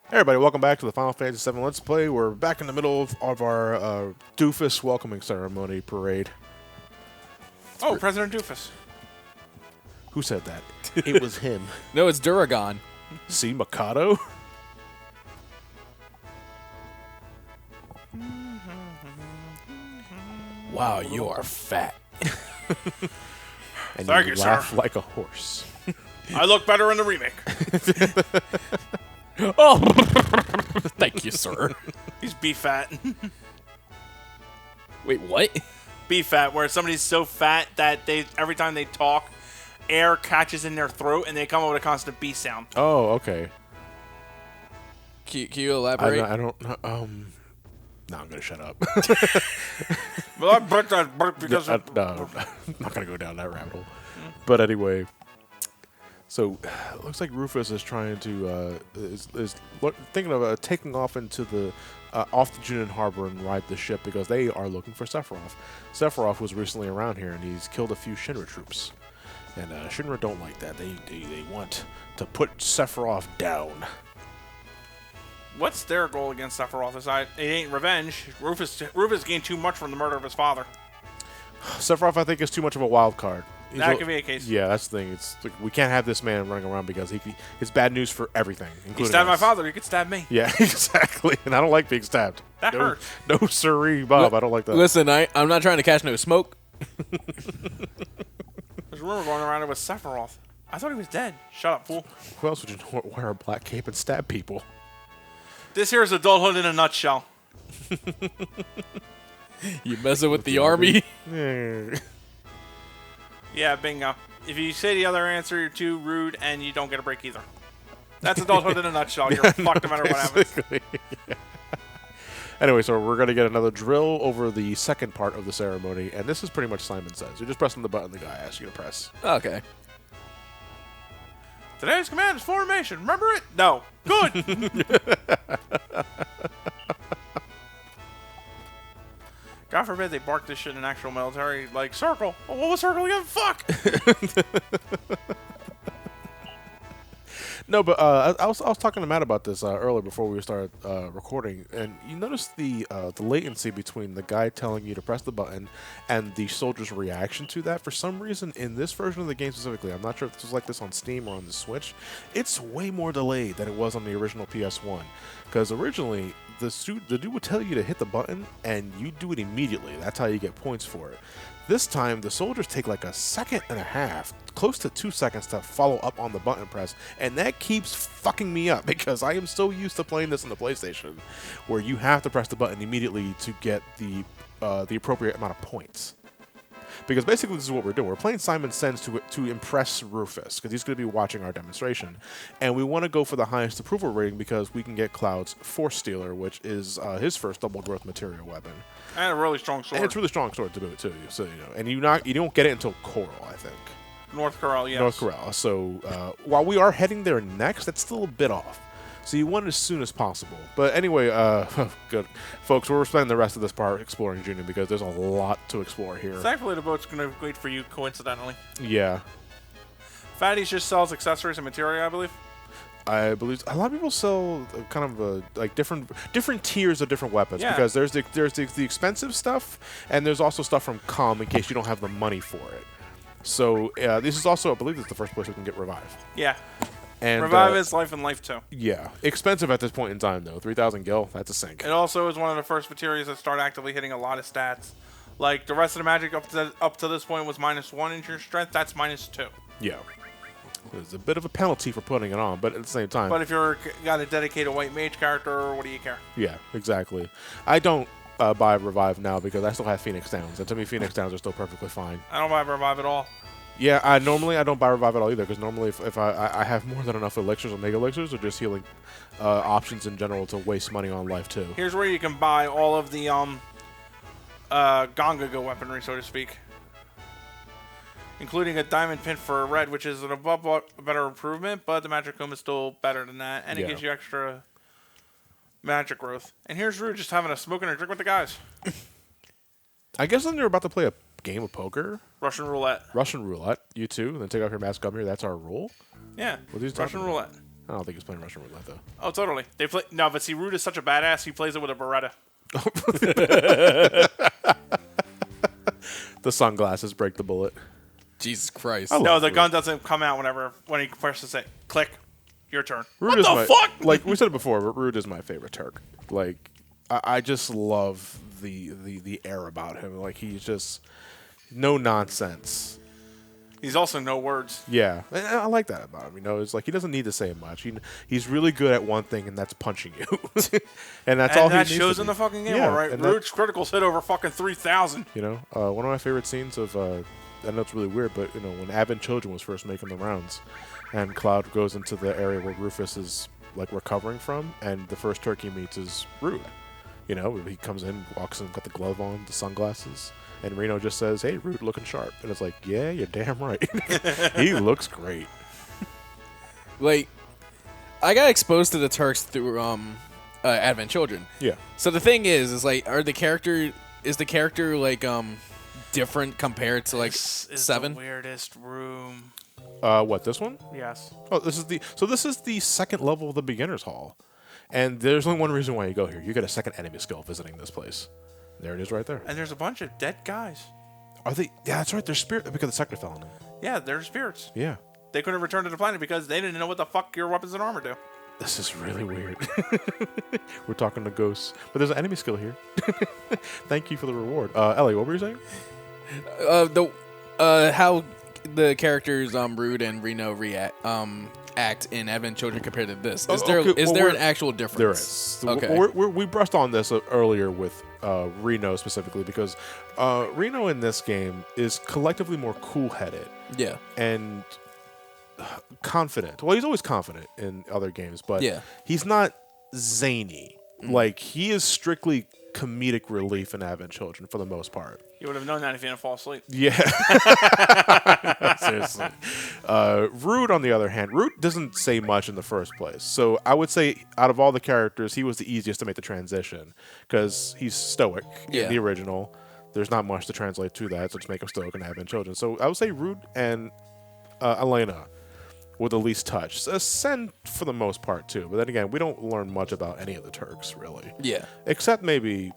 Hey everybody, welcome back to the Final Fantasy VII Let's Play. We're back in the middle of our doofus welcoming ceremony parade. President Rufus. Who said that? It was him. No, it's Duragon. See, Mikado? Wow, you are fat. And Thank you you, laugh sir. like a horse. I look better in the remake. Oh, thank you, sir. He's beef fat. Wait, what? Beef fat, where somebody's so fat that every time they talk, air catches in their throat and they come up with a constant B sound. Oh, okay. Can you elaborate? I don't know. No, I'm going to shut up. Well, I burnt that burp because No, I'm not going to go down that rabbit hole. But anyway, so it looks like Rufus is trying to thinking of taking off into the off the Junon harbor and ride the ship because they are looking for Sephiroth. Sephiroth was recently around here and he's killed a few Shinra troops, and Shinra don't like that. They want to put Sephiroth down. What's their goal against Sephiroth? It ain't revenge. Rufus gained too much from the murder of his father. Sephiroth, I think, is too much of a wild card. That could be a case. Yeah, that's the thing. It's like, we can't have this man running around because it's bad news for everything. He stabbed my father. He could stab me. Yeah, exactly. And I don't like being stabbed. That hurts. No, sirree, Bob. I don't like that. Listen, I'm not trying to catch no smoke. There's a rumor going around it was Sephiroth. I thought he was dead. Shut up, fool. Who else would you wear a black cape and stab people? This here is adulthood in a nutshell. You messing with the army? Yeah, bingo. If you say the other answer, you're too rude and you don't get a break either. That's adulthood in a nutshell. You're fucked no matter what happens. Yeah. Anyway, so we're going to get another drill over the second part of the ceremony, and this is pretty much Simon Says. You're just pressing the button the guy asks you to press. Okay. Today's command is formation. Remember it? No. Good. God forbid they bark this shit in actual military. Like, circle. Oh, what was circle again? Fuck. No, but I was talking to Matt about this earlier before we started recording, and you notice the latency between the guy telling you to press the button and the soldier's reaction to that. For some reason, in this version of the game specifically, I'm not sure if this was like this on Steam or on the Switch, it's way more delayed than it was on the original PS1. Because originally, the dude would tell you to hit the button, and you do it immediately. That's how you get points for it. This time, the soldiers take like a second and a half, close to 2 seconds to follow up on the button press, and that keeps fucking me up because I am so used to playing this on the PlayStation, where you have to press the button immediately to get the appropriate amount of points. Because basically this is what we're doing. We're playing Simon Says to impress Rufus, because he's going to be watching our demonstration. And we want to go for the highest approval rating because we can get Cloud's Force Stealer, which is his first double growth material weapon. And a really strong sword. And it's a really strong sword to boot too. So and you don't get it until Coral, I think. North Corral, yes. North Corral. So while we are heading there next, that's still a bit off. So you want it as soon as possible. But anyway, good. Folks, we're spending the rest of this part exploring Junon because there's a lot to explore here. Thankfully, the boat's going to wait for you, coincidentally. Yeah. Fatty's just sells accessories and material, I believe. I believe a lot of people sell kind of like different tiers of different weapons, Yeah. because there's the expensive stuff, and there's also stuff from Com in case you don't have the money for it. So this is also, I believe, this is the first place we can get Revive. Yeah. And Revive is Life and Life 2. Yeah, expensive at this point in time though. 3,000 gil, that's a sink. It also is one of the first materials that start actively hitting a lot of stats. Like the rest of the magic up to this point was -1 in your strength. That's -2. Yeah, there's a bit of a penalty for putting it on, but at the same time. But if you're got a dedicated white mage character, what do you care? Yeah, exactly. I don't buy Revive now because I still have Phoenix Downs, and to me Phoenix Downs are still perfectly fine. I don't buy Revive at all. Yeah, normally I don't buy Revive at all either, because normally if I have more than enough elixirs or mega elixirs or just healing options in general to waste money on life too. Here's where you can buy all of the Gongaga weaponry, so to speak, including a diamond pin for a red, which is an above better improvement, but the magic comb is still better than that, and it gives you extra magic growth. And here's Rue just having a smoke and a drink with the guys. I guess then you're about to play a game of poker. Russian roulette. Russian roulette. You too. And then take off your mask, come here. That's our rule. Yeah. What are these Russian talking roulette. I don't think he's playing Russian roulette though. Oh, totally. They play no, but see, Rude is such a badass. He plays it with a Beretta. The sunglasses break the bullet. Jesus Christ. No, the gun doesn't come out when he presses it. Click. Your turn. Rude What the fuck? Like we said it before, but Rude is my favorite Turk. Like I just love the air about him. Like he's just no nonsense. He's also no words. Yeah, and I like that about him. You know, it's like he doesn't need to say much. He's really good at one thing, and that's punching you. And that's all he needs to shows be. in the fucking game, Yeah, all right? and Rude's criticals hit over fucking 3,000. You know, one of my favorite scenes of I know it's really weird, but you know, when Advent Children was first making the rounds, and Cloud goes into the area where Rufus is like recovering from, and the first Turk he meets is Rude. You know, he comes in, walks in, got the glove on, the sunglasses. And Reno just says, "Hey, Rude, looking sharp." And it's like, yeah, you're damn right. He looks great. Like, I got exposed to the Turks through Advent Children. Yeah. So the thing is like, is the character like different compared to like This is 7? the weirdest room. What, this one? Yes. Oh, this is the second level of the beginner's hall. And there's only one reason why you go here. You get a second enemy skill visiting this place. There it is right there. And there's a bunch of dead guys. Are they? Yeah, that's right. They're spirit because the sector fell on them. Yeah, they're spirits. Yeah. They couldn't return to the planet because they didn't know what the fuck your weapons and armor do. This is really weird. We're talking to ghosts. But there's an enemy skill here. Thank you for the reward. Ellie, what were you saying? How the characters Rude and Reno act in Advent Children compared to this. Is there an actual difference? There is. Okay. We brushed on this earlier with Reno specifically because Reno in this game is collectively more cool-headed. Yeah. And confident. Well, he's always confident in other games, but yeah. He's not zany. Like, he is strictly comedic relief in Advent Children for the most part. You would have known that if you didn't fall asleep. Yeah. Seriously. Rude, on the other hand, Rude doesn't say much in the first place. So I would say out of all the characters, he was the easiest to make the transition because he's stoic in the original. There's not much to translate to that, so just make him stoic in Advent Children. So I would say Rude and Elena with the least touch. Sen for the most part, too. But then again, we don't learn much about any of the Turks, really. Yeah. Except maybe...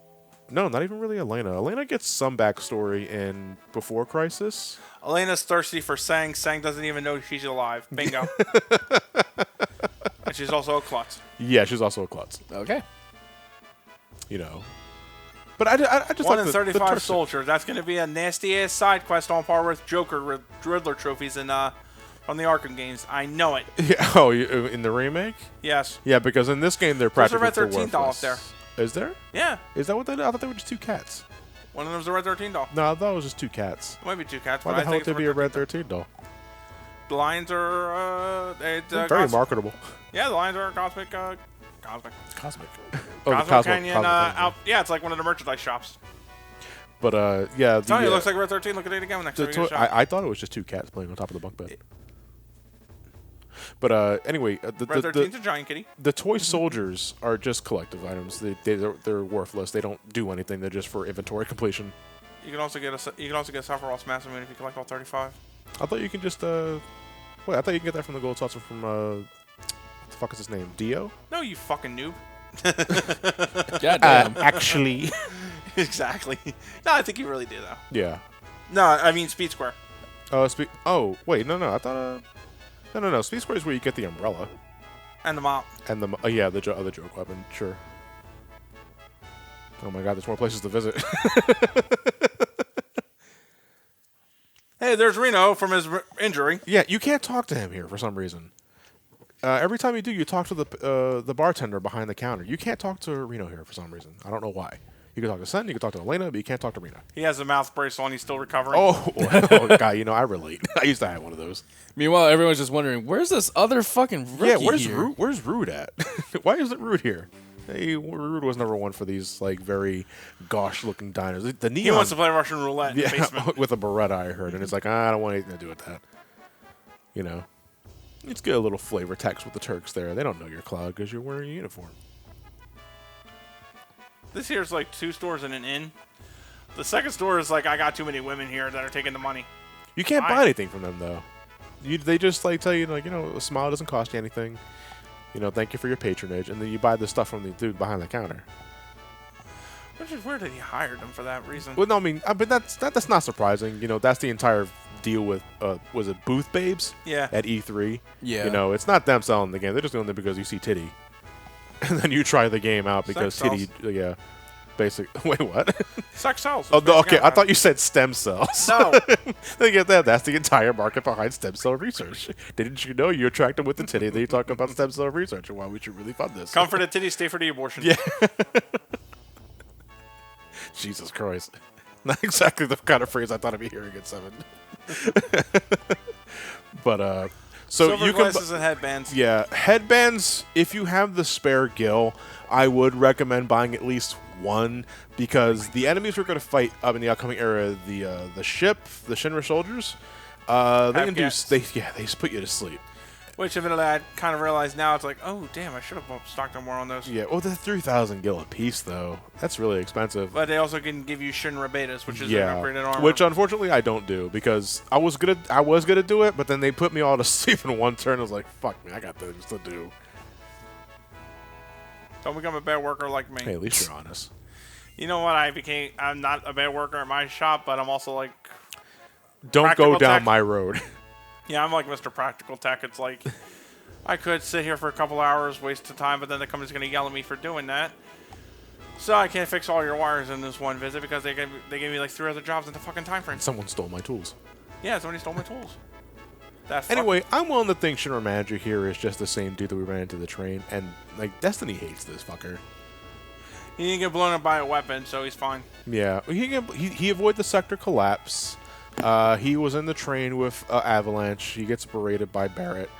No, not even really Elena. Elena gets some backstory in Before Crisis. Elena's thirsty for Sang. Sang doesn't even know she's alive. Bingo. And she's also a klutz. Yeah, she's also a klutz. Okay. You know. But I just 1 like in the 35 Turks. soldier. That's going to be a nasty-ass side quest on par with Joker Riddler trophies from the Arkham games. I know it. Yeah, oh, in the remake? Yes. Yeah, because in this game, they're There's a practically Red 13 doll up there. Is there? Yeah. Is that what they did? I thought they were just 2 cats. One of them's a Red 13 doll. No, I thought it was just 2 cats. It might be 2 cats, Why but the I hell think would it's there be a Red 13 doll? The lions are Very marketable. Yeah, the lions are cosmic. Cosmic. Cosmic. Cosmic Canyon. Yeah, it's like one of the merchandise shops. But yeah. Tell you, it looks like Red 13. Look at it again next time you get a shot. I thought it was just 2 cats playing on top of the bunk bed. But anyway, Red 13's a giant kitty. The toy soldiers are just collective items. They're worthless. They don't do anything. They're just for inventory completion. You can also get a Sephiroth's Massive Moon if you collect all 35. I thought you can just wait. I thought you can get that from the gold saucer from what the fuck is his name? Dio? No, you fucking noob. Goddamn. Actually. Exactly. No, I think you really do though. Yeah. No, I mean Speed Square. Oh wait, no. I thought no. Speed Square is where you get the umbrella And the mop. and the other joke weapon. Sure. Oh my God, there's more places to visit. Hey, there's Reno from his injury. Yeah, you can't talk to him here for some reason. Every time you do, you talk to the bartender behind the counter. You can't talk to Reno here for some reason. I don't know why. You can talk to Sen, you can talk to Elena, but you can't talk to Reno. He has a mouth brace on. He's still recovering. Oh, God, I relate. I used to have one of those. Meanwhile, everyone's just wondering, where's this other fucking rookie here? Where's Rude at? Why isn't Rude here? Hey, Rude was never one for these like very gauche-looking diners. The neon. He wants to play Russian roulette in the basement. with a Beretta, I heard, and it's like I don't want anything to do with that. Let's get a little flavor text with the Turks there. They don't know you're Cloud because you're wearing a uniform. This here's like 2 stores and an inn. The second store is like, I got too many women here that are taking the money. You can't buy anything from them though. They just like tell you like a smile doesn't cost you anything. Thank you for your patronage. And then you buy the stuff from the dude behind the counter. Which is weird that he hired him for that reason. Well, no, I mean, but that's not surprising. That's the entire deal with, was it Booth Babes? Yeah. At E3. Yeah. It's not them selling the game. They're just doing it because you see titty. And then you try the game out because titty, yeah. Wait, what? Sex sells. Oh, okay. I thought you said stem cells. No. They get that. That's the entire market behind stem cell research. Didn't you know you attract them with the titty? Then you talk about stem cell research and why we should really fund this. Come for the titty, stay for the abortion. Yeah. Jesus Christ. Not exactly the kind of phrase I thought I'd be hearing at 7. But, so silver you can. Glasses and headbands. Yeah. Headbands, if you have the spare gill, I would recommend buying at least one, because the enemies we're going to fight up in the upcoming era, the ship, the Shinra soldiers, they can do. They just put you to sleep. Which, evidently, I kind of realize now, it's like, oh, damn, I should have stocked up more on those. Yeah, well, they're 3,000 gil a piece, though. That's really expensive. But they also can give you Shinra betas, which is an upgraded armor. Which, unfortunately, I don't do, because I was gonna do it, but then they put me all to sleep in one turn. I was like, fuck me, I got things to do. Don't become a bad worker like me. Hey, at least you're honest. You know what? I'm not a bad worker at my shop, but I'm also like... Don't go down my road. Yeah, I'm like Mr. Practical Tech. It's like, I could sit here for a couple hours, waste of time, but then the company's going to yell at me for doing that. So I can't fix all your wires in this one visit because they gave me like 3 other jobs in the fucking time frame. Someone stole my tools. Yeah, somebody stole my tools. Anyway, I'm willing to think Shinra Manager here is just the same dude that we ran into the train, and like Destiny hates this fucker. He didn't get blown up by a weapon, so he's fine. Yeah, he avoided the sector collapse. He was in the train with Avalanche. He gets berated by Barrett.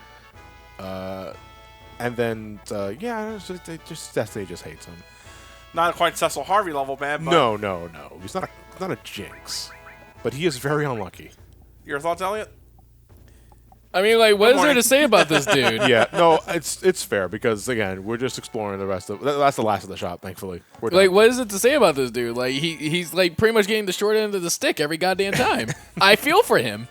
And then, Destiny just hates him. Not quite Cecil Harvey level bad, but... No. He's not a jinx. But he is very unlucky. Your thoughts, Elliot? I mean, like, what is there to say about this dude? Yeah, no, it's fair because again, we're just exploring the rest of. That's the last of the shop, thankfully. Like, what is it to say about this dude? Like, he's like pretty much getting the short end of the stick every goddamn time. I feel for him.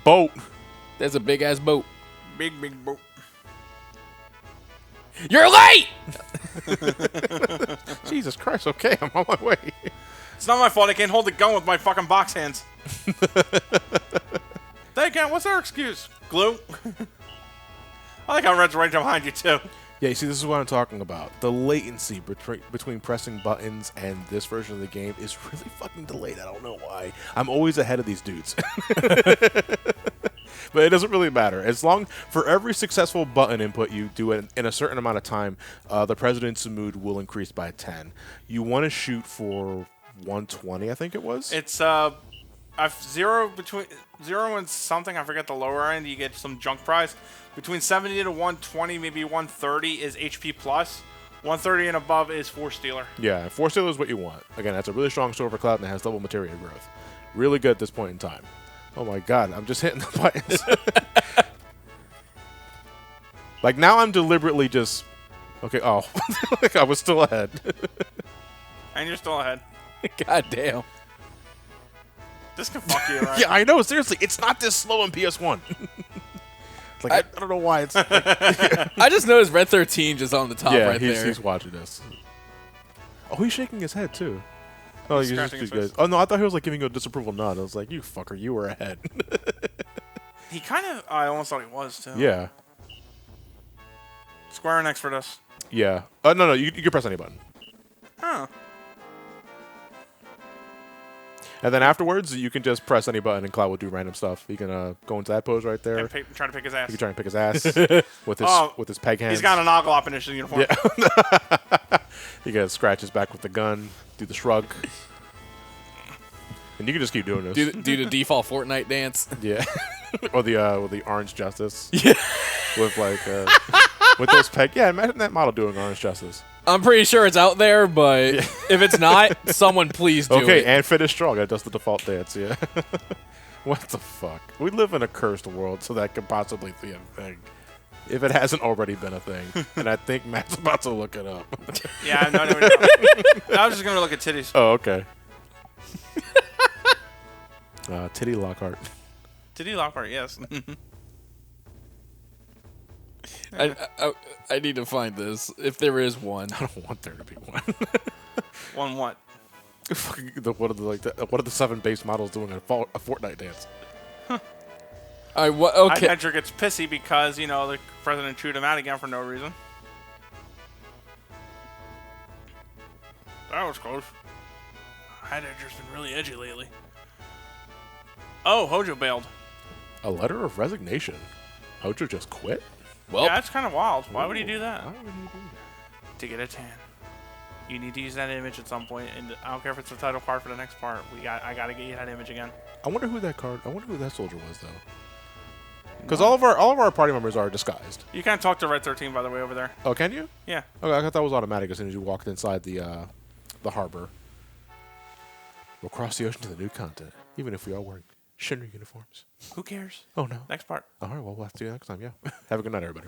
Boat. There's a big ass boat. Big boat. You're late. Jesus Christ! Okay, I'm on my way. It's not my fault I can't hold the gun with my fucking box hands. They can't. What's their excuse? Glue? I like how Red's right behind you, too. Yeah, you see, this is what I'm talking about. The latency between pressing buttons and this version of the game is really fucking delayed. I don't know why. I'm always ahead of these dudes. But it doesn't really matter. For every successful button input you do it in a certain amount of time, the president's mood will increase by 10. You want to shoot for 120, I think it was. It's between 0 and something. I forget the lower end. You get some junk prize. Between 70 to 120, maybe 130 is HP plus. 130 and above is Force Stealer. Yeah, Force Stealer is what you want. Again, that's a really strong Silver Cloud and it has double materia growth. Really good at this point in time. Oh my god, I'm just hitting the buttons. Like now I'm deliberately just... Okay, oh. I was still ahead. And you're still ahead. God damn. This can fuck you, right? Yeah, I know. Seriously, it's not this slow in PS1. Like I don't know why it's. Like, I just noticed Red 13 just on the top right there. He's watching this. Oh, he's shaking his head too. Oh, he's just good. Oh no, I thought he was like giving you a disapproval nod. I was like, you fucker, you were ahead. He kind of. I almost thought he was too. Yeah. Square Enix for this. Yeah. No, you can press any button. Huh. And then afterwards, you can just press any button and Cloud will do random stuff. You can go into that pose right there. And try to pick his ass. You can try and pick his ass with his peg hands. He's got an Oglop in his uniform. Yeah. You gotta scratch his back with the gun, do the shrug. And you can just keep doing this. Do the default Fortnite dance. Yeah. Or the Orange Justice. Yeah. With like with those peg. Yeah, imagine that model doing Orange Justice. I'm pretty sure it's out there, but if it's not, someone please do it. Okay, and Finish Strong. That's the default dance, yeah. What the fuck? We live in a cursed world, so that could possibly be a thing. If it hasn't already been a thing. And I think Matt's about to look it up. Yeah, I know what you're talking. I was just going to look at titties. Oh, okay. Titty Lockhart. Titty Lockhart, yes. I need to find this if there is one. I don't want there to be one. One what? What are the 7 base models doing a Fortnite dance? Okay. Hydra gets pissy because, the president chewed him out again for no reason. That was close. Hydra's been really edgy lately. Oh, Hojo bailed. A letter of resignation. Hojo just quit? Well, yeah, that's kind of wild. Why would he do that? Why would he do that? To get a tan. You need to use that image at some point, and I don't care if it's the title card for the next part. I gotta get you that image again. I wonder who that soldier was, though. Because all of our party members are disguised. You can't talk to Red 13, by the way, over there. Oh, can you? Yeah. Okay, I thought that was automatic as soon as you walked inside the harbor. We'll cross the ocean to the new continent, even if we are wearing Shinra uniforms. Who cares? Oh, no. Next part. All right, well, we'll have to do it next time, yeah. Have a good night, everybody.